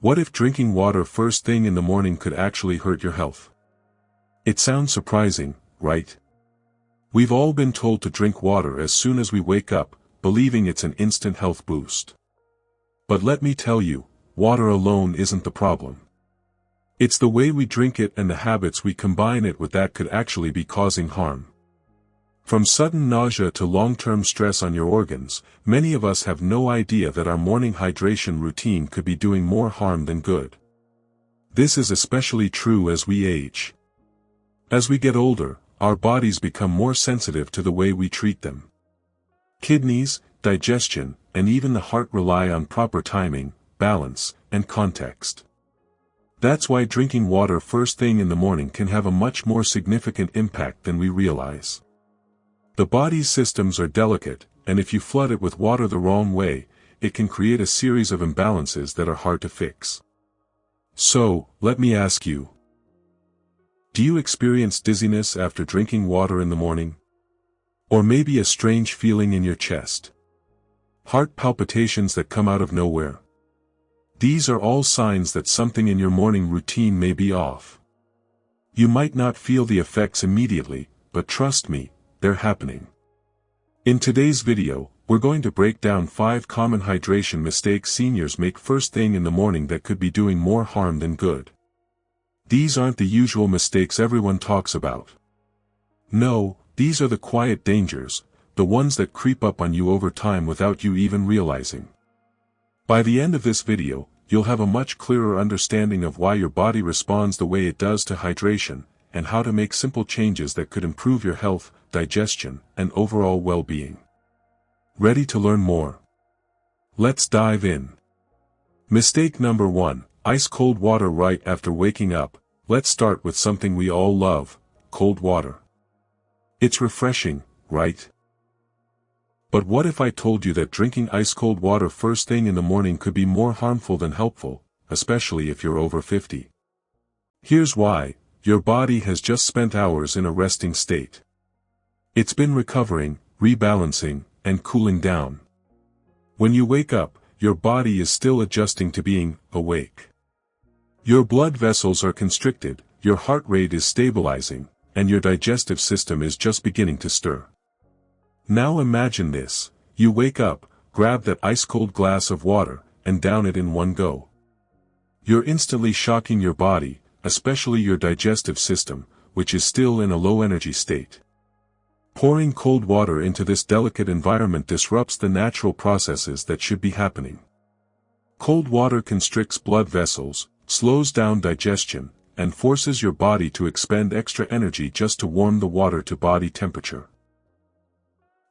What if drinking water first thing in the morning could actually hurt your health? It sounds surprising, right? We've all been told to drink water as soon as we wake up, believing it's an instant health boost. But let me tell you, water alone isn't the problem. It's the way we drink it and the habits we combine it with that could actually be causing harm. From sudden nausea to long-term stress on your organs, many of us have no idea that our morning hydration routine could be doing more harm than good. This is especially true as we age. As we get older, our bodies become more sensitive to the way we treat them. Kidneys, digestion, and even the heart rely on proper timing, balance, and context. That's why drinking water first thing in the morning can have a much more significant impact than we realize. The body's systems are delicate, and if you flood it with water the wrong way, it can create a series of imbalances that are hard to fix. So, let me ask you. Do you experience dizziness after drinking water in the morning? Or maybe a strange feeling in your chest? Heart palpitations that come out of nowhere? These are all signs that something in your morning routine may be off. You might not feel the effects immediately, but trust me, they're happening. In today's video, we're going to break down 5 common hydration mistakes seniors make first thing in the morning that could be doing more harm than good. These aren't the usual mistakes everyone talks about. No, these are the quiet dangers, the ones that creep up on you over time without you even realizing. By the end of this video, you'll have a much clearer understanding of why your body responds the way it does to hydration, and how to make simple changes that could improve your health, digestion, and overall well-being. Ready to learn more? Let's dive in. Mistake number 1, ice-cold water right after waking up. Let's start with something we all love, cold water. It's refreshing, right? But what if I told you that drinking ice-cold water first thing in the morning could be more harmful than helpful, especially if you're over 50? Here's why: your body has just spent hours in a resting state. It's been recovering, rebalancing, and cooling down. When you wake up, your body is still adjusting to being awake. Your blood vessels are constricted, your heart rate is stabilizing, and your digestive system is just beginning to stir. Now imagine this: you wake up, grab that ice-cold glass of water, and down it in one go. You're instantly shocking your body, especially your digestive system, which is still in a low-energy state. Pouring cold water into this delicate environment disrupts the natural processes that should be happening. Cold water constricts blood vessels, slows down digestion, and forces your body to expend extra energy just to warm the water to body temperature.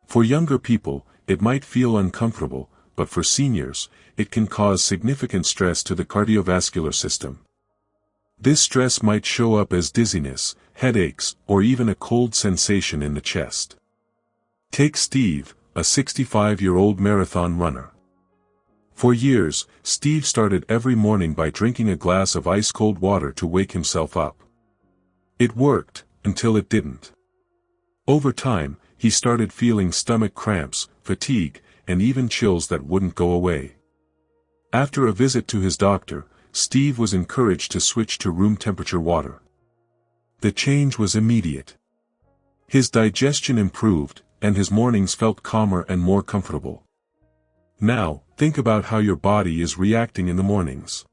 For younger people, it might feel uncomfortable, but for seniors, it can cause significant stress to the cardiovascular system. This stress might show up as dizziness, headaches, or even a cold sensation in the chest. Take Steve, a 65-year-old marathon runner. For years, Steve started every morning by drinking a glass of ice-cold water to wake himself up. It worked, until it didn't. Over time, he started feeling stomach cramps, fatigue, and even chills that wouldn't go away. After a visit to his doctor, Steve was encouraged to switch to room temperature water. The change was immediate. His digestion improved, and his mornings felt calmer and more comfortable. Now, think about how your body is reacting in the mornings.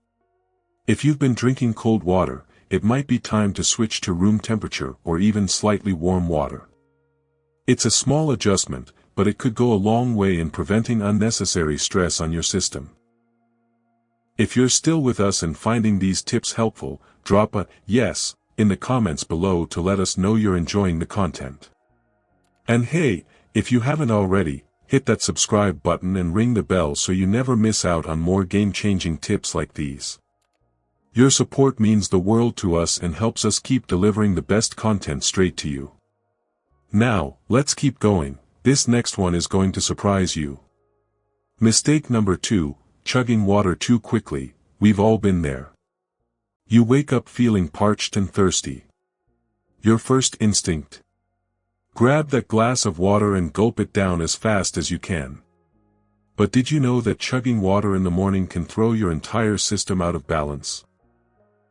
If you've been drinking cold water, it might be time to switch to room temperature or even slightly warm water. It's a small adjustment, but it could go a long way in preventing unnecessary stress on your system. If you're still with us and finding these tips helpful, drop a "yes" in the comments below to let us know you're enjoying the content. And hey, if you haven't already, hit that subscribe button and ring the bell so you never miss out on more game-changing tips like these. Your support means the world to us and helps us keep delivering the best content straight to you. Now, let's keep going. This next one is going to surprise you. Mistake number 2, chugging water too quickly. We've all been there. You wake up feeling parched and thirsty. Your first instinct? Grab that glass of water and gulp it down as fast as you can. But did you know that chugging water in the morning can throw your entire system out of balance?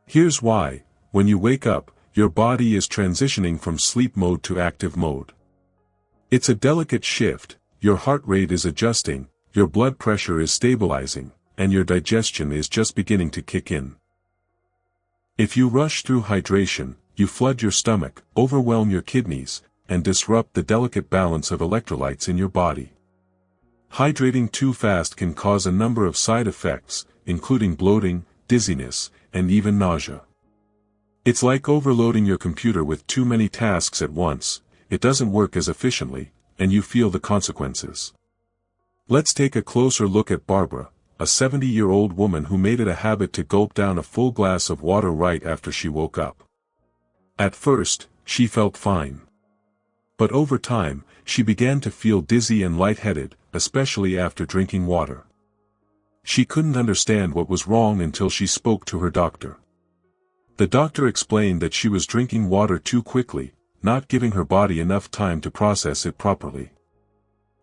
Here's why: when you wake up, your body is transitioning from sleep mode to active mode. It's a delicate shift, your heart rate is adjusting, your blood pressure is stabilizing, and your digestion is just beginning to kick in. If you rush through hydration, you flood your stomach, overwhelm your kidneys, and disrupt the delicate balance of electrolytes in your body. Hydrating too fast can cause a number of side effects, including bloating, dizziness, and even nausea. It's like overloading your computer with too many tasks at once. It doesn't work as efficiently, and you feel the consequences. Let's take a closer look at Barbara, a 70-year-old woman who made it a habit to gulp down a full glass of water right after she woke up. At first, she felt fine. But over time, she began to feel dizzy and lightheaded, especially after drinking water. She couldn't understand what was wrong until she spoke to her doctor. The doctor explained that she was drinking water too quickly, not giving her body enough time to process it properly.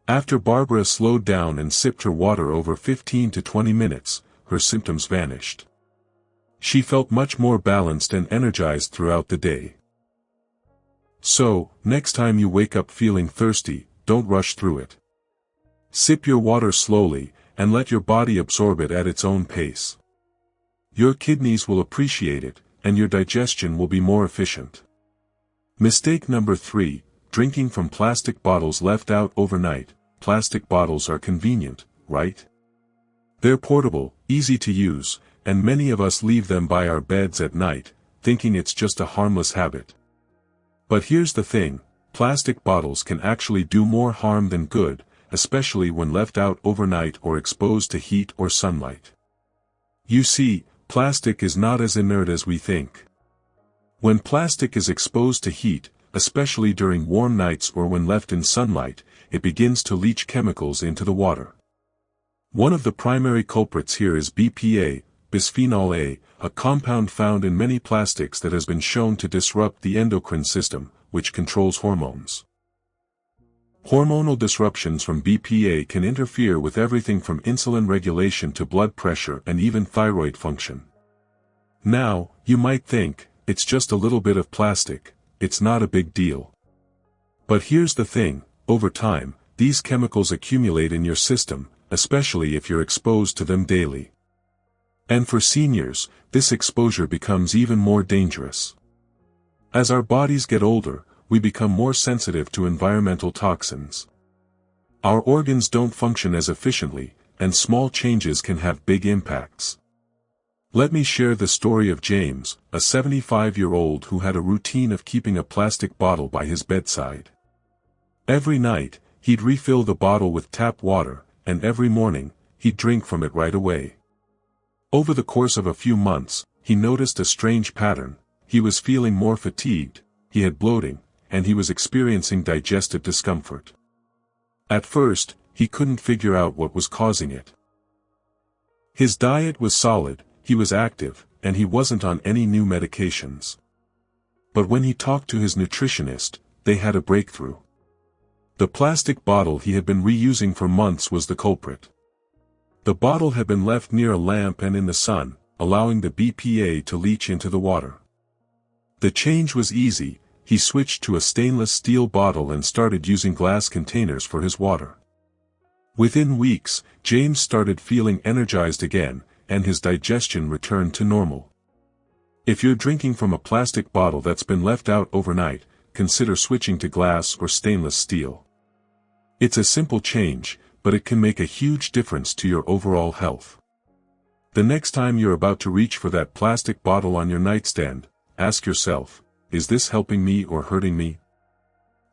After Barbara slowed down and sipped her water over 15 to 20 minutes, her symptoms vanished. She felt much more balanced and energized throughout the day. So, next time you wake up feeling thirsty, don't rush through it. Sip your water slowly, and let your body absorb it at its own pace. Your kidneys will appreciate it, and your digestion will be more efficient. Mistake number 3, drinking from plastic bottles left out overnight. Plastic bottles are convenient, right? They're portable, easy to use, and many of us leave them by our beds at night, thinking it's just a harmless habit. But here's the thing: plastic bottles can actually do more harm than good, especially when left out overnight or exposed to heat or sunlight. You see, plastic is not as inert as we think. When plastic is exposed to heat, especially during warm nights or when left in sunlight, it begins to leach chemicals into the water. One of the primary culprits here is BPA, bisphenol A, a compound found in many plastics that has been shown to disrupt the endocrine system, which controls hormones. Hormonal disruptions from BPA can interfere with everything from insulin regulation to blood pressure and even thyroid function. Now, you might think, it's just a little bit of plastic, it's not a big deal. But here's the thing: over time, these chemicals accumulate in your system, especially if you're exposed to them daily. And for seniors, this exposure becomes even more dangerous. As our bodies get older, we become more sensitive to environmental toxins. Our organs don't function as efficiently, and small changes can have big impacts. Let me share the story of James, a 75-year-old who had a routine of keeping a plastic bottle by his bedside. Every night, he'd refill the bottle with tap water, and every morning, he'd drink from it right away. Over the course of a few months, he noticed a strange pattern: he was feeling more fatigued, he had bloating, and he was experiencing digestive discomfort. At first, he couldn't figure out what was causing it. His diet was solid, he was active, and he wasn't on any new medications. But when he talked to his nutritionist, they had a breakthrough. The plastic bottle he had been reusing for months was the culprit. The bottle had been left near a lamp and in the sun, allowing the BPA to leach into the water. The change was easy: he switched to a stainless steel bottle and started using glass containers for his water. Within weeks, James started feeling energized again, and his digestion returned to normal. If you're drinking from a plastic bottle that's been left out overnight, consider switching to glass or stainless steel. It's a simple change, but it can make a huge difference to your overall health. The next time you're about to reach for that plastic bottle on your nightstand, ask yourself, is this helping me or hurting me?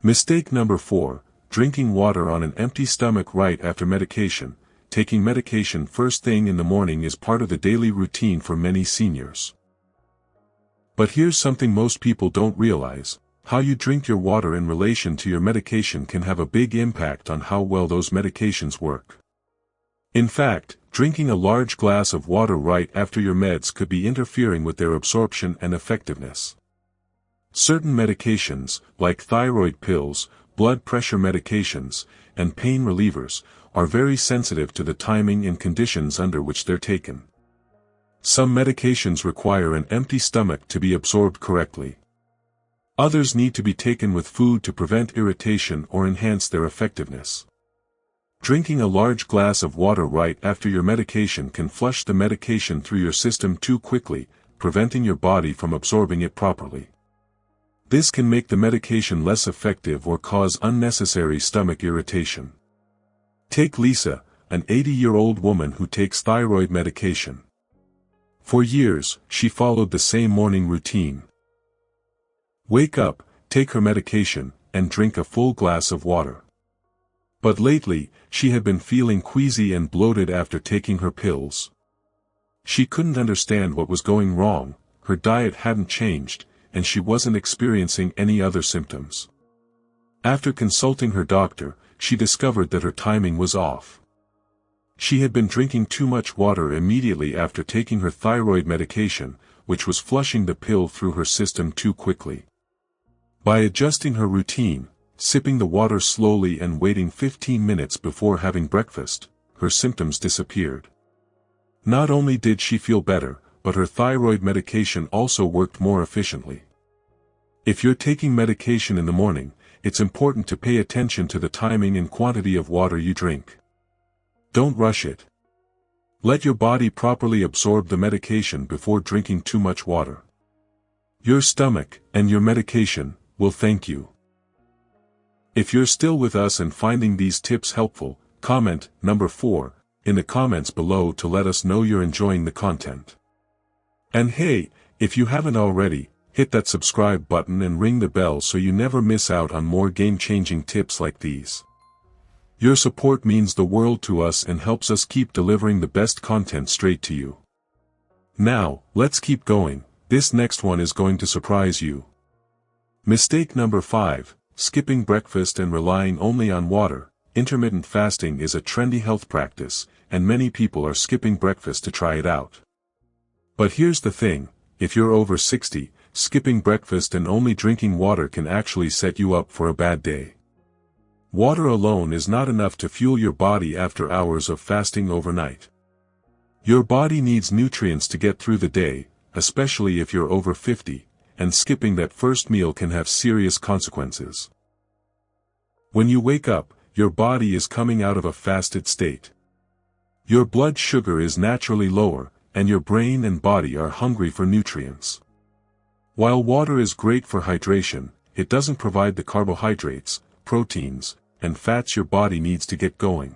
Mistake number 4, drinking water on an empty stomach right after medication. Taking medication first thing in the morning is part of the daily routine for many seniors. But here's something most people don't realize: how you drink your water in relation to your medication can have a big impact on how well those medications work. In fact, drinking a large glass of water right after your meds could be interfering with their absorption and effectiveness. Certain medications, like thyroid pills, blood pressure medications, and pain relievers, are very sensitive to the timing and conditions under which they're taken. Some medications require an empty stomach to be absorbed correctly. Others need to be taken with food to prevent irritation or enhance their effectiveness. Drinking a large glass of water right after your medication can flush the medication through your system too quickly, preventing your body from absorbing it properly. This can make the medication less effective or cause unnecessary stomach irritation. Take Lisa, an 80-year-old woman who takes thyroid medication. For years, she followed the same morning routine. Wake up, take her medication, and drink a full glass of water. But lately, she had been feeling queasy and bloated after taking her pills. She couldn't understand what was going wrong, her diet hadn't changed, and she wasn't experiencing any other symptoms. After consulting her doctor, she discovered that her timing was off. She had been drinking too much water immediately after taking her thyroid medication, which was flushing the pill through her system too quickly. By adjusting her routine, sipping the water slowly and waiting 15 minutes before having breakfast, her symptoms disappeared. Not only did she feel better, but her thyroid medication also worked more efficiently. If you're taking medication in the morning, it's important to pay attention to the timing and quantity of water you drink. Don't rush it. Let your body properly absorb the medication before drinking too much water. Your stomach, and your medication, will thank you. If you're still with us and finding these tips helpful, comment number 4 in the comments below to let us know you're enjoying the content. And hey, if you haven't already, hit that subscribe button and ring the bell so you never miss out on more game-changing tips like these. Your support means the world to us and helps us keep delivering the best content straight to you. Now, let's keep going. This next one is going to surprise you. Mistake number 5, skipping breakfast and relying only on water. Intermittent fasting is a trendy health practice, and many people are skipping breakfast to try it out. But here's the thing, if you're over 60, skipping breakfast and only drinking water can actually set you up for a bad day. Water alone is not enough to fuel your body after hours of fasting overnight. Your body needs nutrients to get through the day, especially if you're over 50, and skipping that first meal can have serious consequences. When you wake up, your body is coming out of a fasted state. Your blood sugar is naturally lower, and your brain and body are hungry for nutrients. While water is great for hydration, it doesn't provide the carbohydrates, proteins, and fats your body needs to get going.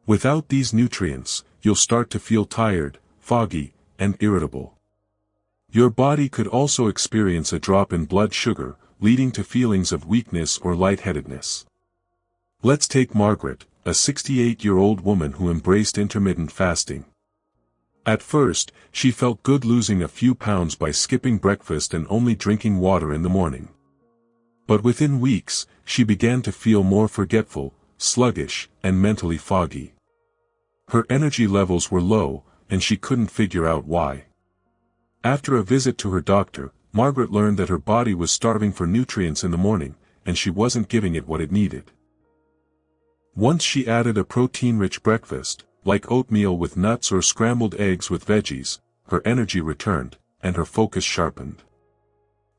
Without these nutrients, you'll start to feel tired, foggy, and irritable. Your body could also experience a drop in blood sugar, leading to feelings of weakness or lightheadedness. Let's take Margaret, a 68-year-old woman who embraced intermittent fasting. At first, she felt good losing a few pounds by skipping breakfast and only drinking water in the morning. But within weeks, she began to feel more forgetful, sluggish, and mentally foggy. Her energy levels were low, and she couldn't figure out why. After a visit to her doctor, Margaret learned that her body was starving for nutrients in the morning, and she wasn't giving it what it needed. Once she added a protein-rich breakfast, like oatmeal with nuts or scrambled eggs with veggies, her energy returned, and her focus sharpened.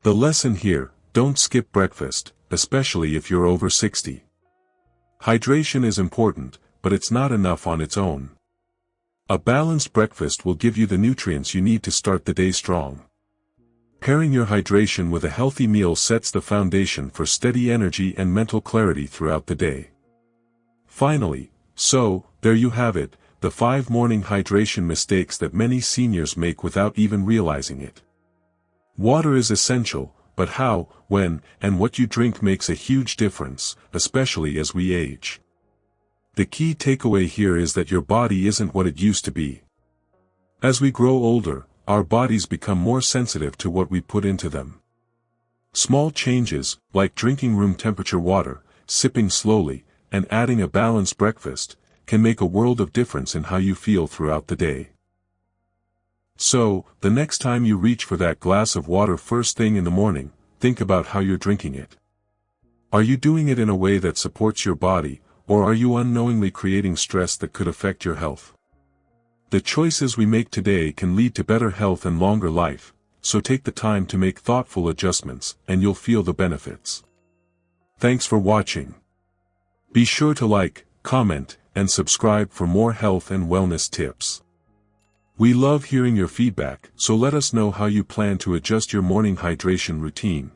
The lesson here, don't skip breakfast, especially if you're over 60. Hydration is important, but it's not enough on its own. A balanced breakfast will give you the nutrients you need to start the day strong. Pairing your hydration with a healthy meal sets the foundation for steady energy and mental clarity throughout the day. Finally, there you have it, the 5 morning hydration mistakes that many seniors make without even realizing it. Water is essential, but how, when, and what you drink makes a huge difference, especially as we age. The key takeaway here is that your body isn't what it used to be. As we grow older, our bodies become more sensitive to what we put into them. Small changes, like drinking room temperature water, sipping slowly, and adding a balanced breakfast, can make a world of difference in how you feel throughout the day. So, the next time you reach for that glass of water first thing in the morning, think about how you're drinking it. Are you doing it in a way that supports your body, or are you unknowingly creating stress that could affect your health? The choices we make today can lead to better health and longer life, so take the time to make thoughtful adjustments, and you'll feel the benefits. Thanks for watching. Be sure to like, comment, and subscribe for more health and wellness tips. We love hearing your feedback, so let us know how you plan to adjust your morning hydration routine.